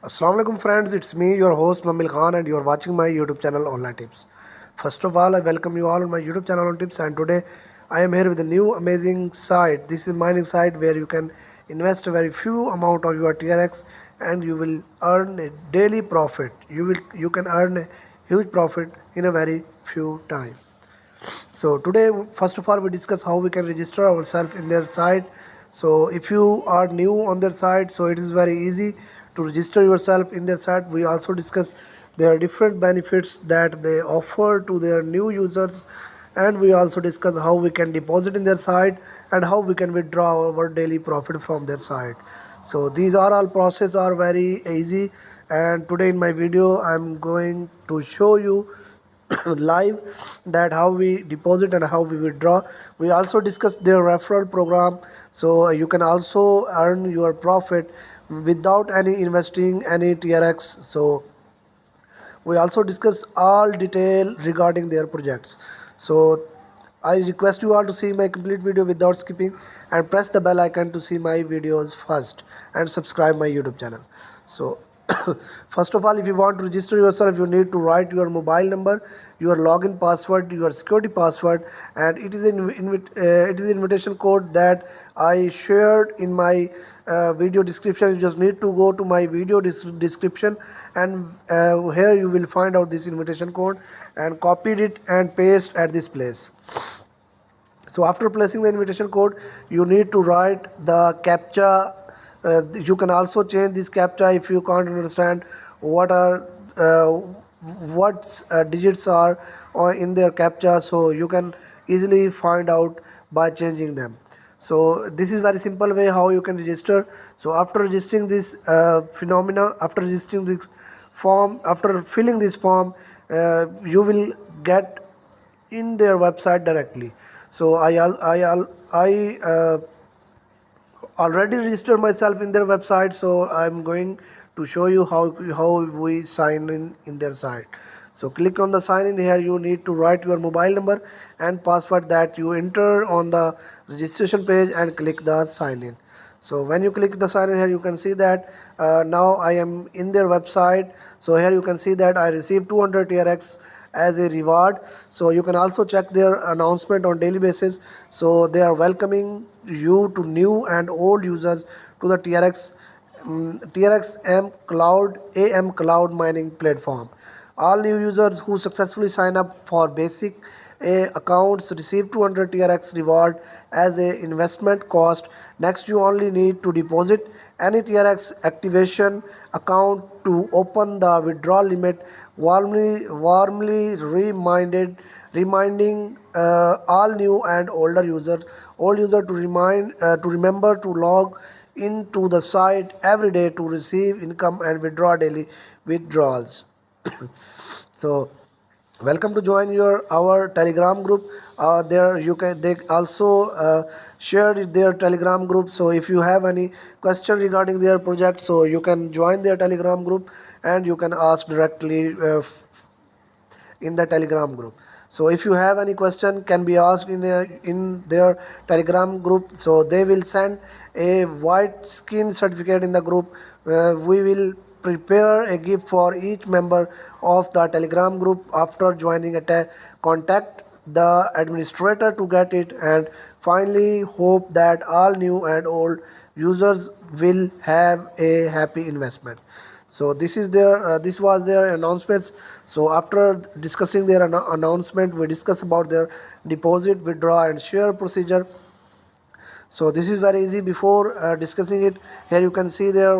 Assalamu alaikum friends, it's me your host Mamil Khan and you are watching my YouTube channel Online Tips. First of all, I welcome you all on my YouTube channel on Tips, and today I am here with a new amazing site. This is mining site where you can invest a very few amount of your TRX and you will earn a daily profit. You can earn a huge profit in a very few time. So today, first of all, we discuss how we can register ourselves in their site. So if you are new on their site, so it is very easy to register yourself in their site. We also discuss their different benefits that they offer to their new users, and we also discuss how we can deposit in their site and how we can withdraw our daily profit from their site. So these are all process are very easy, and today in my video I'm going to show you live that how we deposit and how we withdraw. We also discuss their referral program, so you can also earn your profit without any investing any TRX. So we also discuss all detail regarding their projects. So I request you all to see my complete video without skipping and press the bell icon to see my videos first and subscribe my YouTube channel. So first of all, if you want to register yourself, you need to write your mobile number, your login password, your security password, and it is an invitation code that I shared in my video description. You just need to go to my video description, and here you will find out this invitation code and copy it and paste at this place. So after placing the invitation code, you need to write the captcha. You can also change this captcha if you can't understand what are what digits are in their captcha, so you can easily find out by changing them. So this is very simple way how you can register. So after registering this after registering this form, after filling this form, you will get in their website directly. So I already registered myself in their website, so I'm going to show you how we sign in their site. So click on the sign in. Here you need to write your mobile number and password that you enter on the registration page and click the sign in. So when you click the sign in, here you can see that now I am in their website. So here you can see that I received 200 TRX as a reward. So you can also check their announcement on daily basis. So they are welcoming you to new and old users to the TRX AM Cloud mining platform. All new users who successfully sign up for basic accounts receive 200 TRX reward as a investment cost. Next, you only need to deposit any TRX activation account to open the withdrawal limit. Warmly reminding all new and older users, to remember to log into the site every day to receive income and withdraw daily withdrawals. So welcome to join our Telegram group. There you can they also shared their Telegram group. So if you have any question regarding their project, so you can join their Telegram group and you can ask directly in the Telegram group. So if you have any question can be asked in their Telegram group, so they will send a white skin certificate in the group. We will prepare a gift for each member of the Telegram group after joining. Contact the administrator to get it, and finally hope that all new and old users will have a happy investment. So this was their announcements. So after discussing their announcement, we discuss about their deposit, withdraw and share procedure. So this is very easy. Before discussing it, here you can see there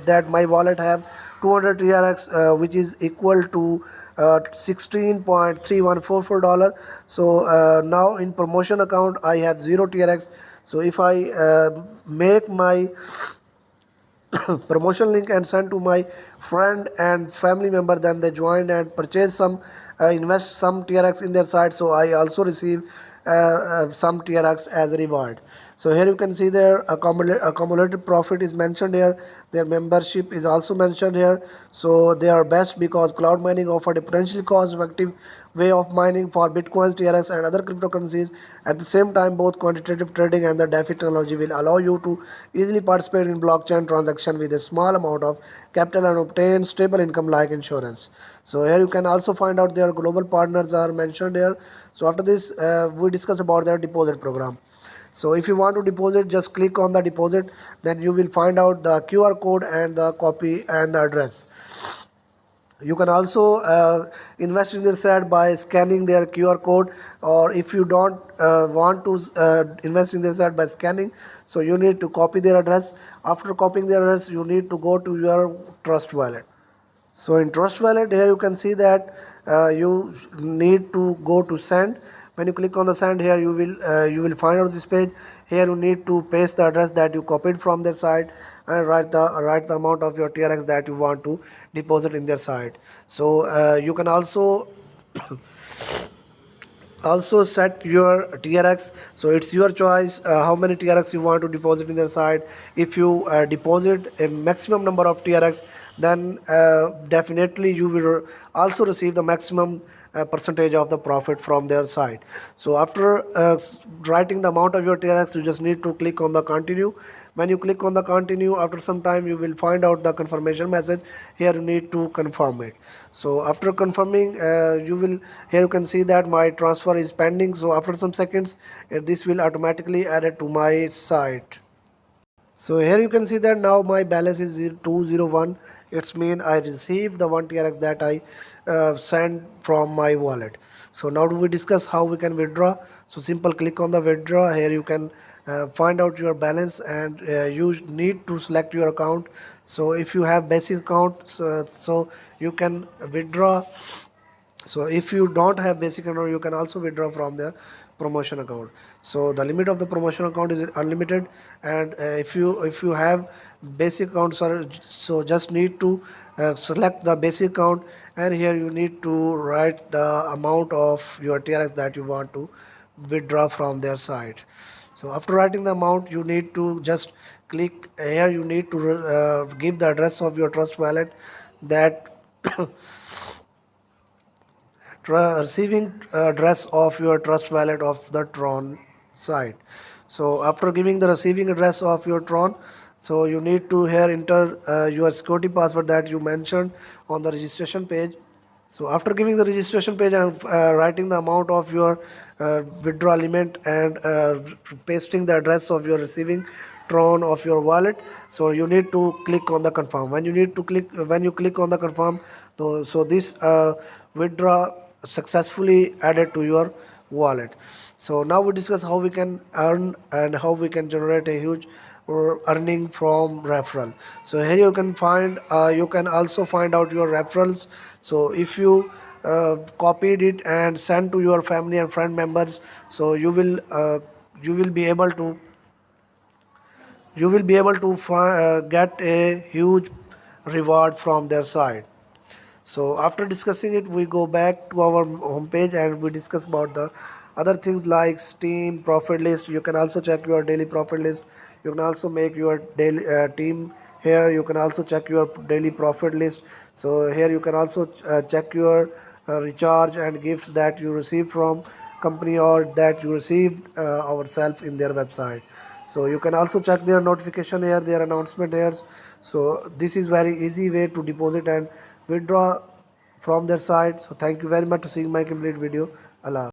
that my wallet have 200 TRX, which is equal to $16.3144. So now in promotion account I have 0 TRX. So if I make my promotion link and send to my friend and family member, then they join and purchase some invest some TRX in their site, so I also receive some TRX as a reward. So here you can see their accumulated profit is mentioned here. Their membership is also mentioned here. So they are best because cloud mining offered a potentially cost effective way of mining for Bitcoin, TRX, and other cryptocurrencies. At the same time, both quantitative trading and the DeFi technology will allow you to easily participate in blockchain transaction with a small amount of capital and obtain stable income like insurance. So here you can also find out their global partners are mentioned here. So after this, we discuss about their deposit program. So if you want to deposit, just click on the deposit, then you will find out the QR code and the copy and the address. You can also invest in their site by scanning their QR code, or if you don't want to invest in their site by scanning, so you need to copy their address. After copying their address, you need to go to your Trust Wallet. So in Trust Wallet, here you can see that you need to go to send. When you click on the send, here you will find out this page. Here you need to paste the address that you copied from their site and write the amount of your TRX that you want to deposit in their site. So you can also set your TRX. So it's your choice how many TRX you want to deposit in their site. If you deposit a maximum number of TRX, then definitely you will also receive the maximum percentage of the profit from their site. So after writing the amount of your TRX, you just need to click on the continue. When you click on the continue, after some time you will find out the confirmation message. Here you need to confirm it. So after confirming, here you can see that my transfer is pending. So after some seconds, this will automatically add it to my site. So here you can see that now my balance is 201. It's mean I received the 1 TRX that I sent from my wallet. So now do we discuss how we can withdraw. So simple click on the withdraw. Here you can find out your balance, and you need to select your account. So if you have basic account, so you can withdraw. So if you don't have basic account, you can also withdraw from their promotion account. So the limit of the promotion account is unlimited, and if you have basic account, so just need to select the basic account, and here you need to write the amount of your TRX that you want to withdraw from their site. So after writing the amount, you need to just click here. You need to give the address of your Trust Wallet, that receiving address of your Trust Wallet of the Tron site. So after giving the receiving address of your Tron, so you need to here enter your security password that you mentioned on the registration page. So after giving the registration page and writing the amount of your withdrawal limit, and pasting the address of your receiving Tron of your wallet, so you need to click on the confirm. When you click on the confirm, so this withdraw successfully added to your wallet. So now we discuss how we can earn and how we can generate a huge earning from referral. So here you can also find out your referrals. So if you copied it and send to your family and friend members, so you will be able to get a huge reward from their side. So after discussing it, we go back to our home page and we discuss about the other things like Steam profit list. You can also check your daily profit list. You can also make your daily team. Here you can also check your daily profit list. So here you can also check your recharge and gifts that you receive from company, or that you received ourselves in their website. So you can also check their notification here, their announcement here. So this is very easy way to deposit and withdraw from their site. So thank you very much for seeing my complete video. Allah.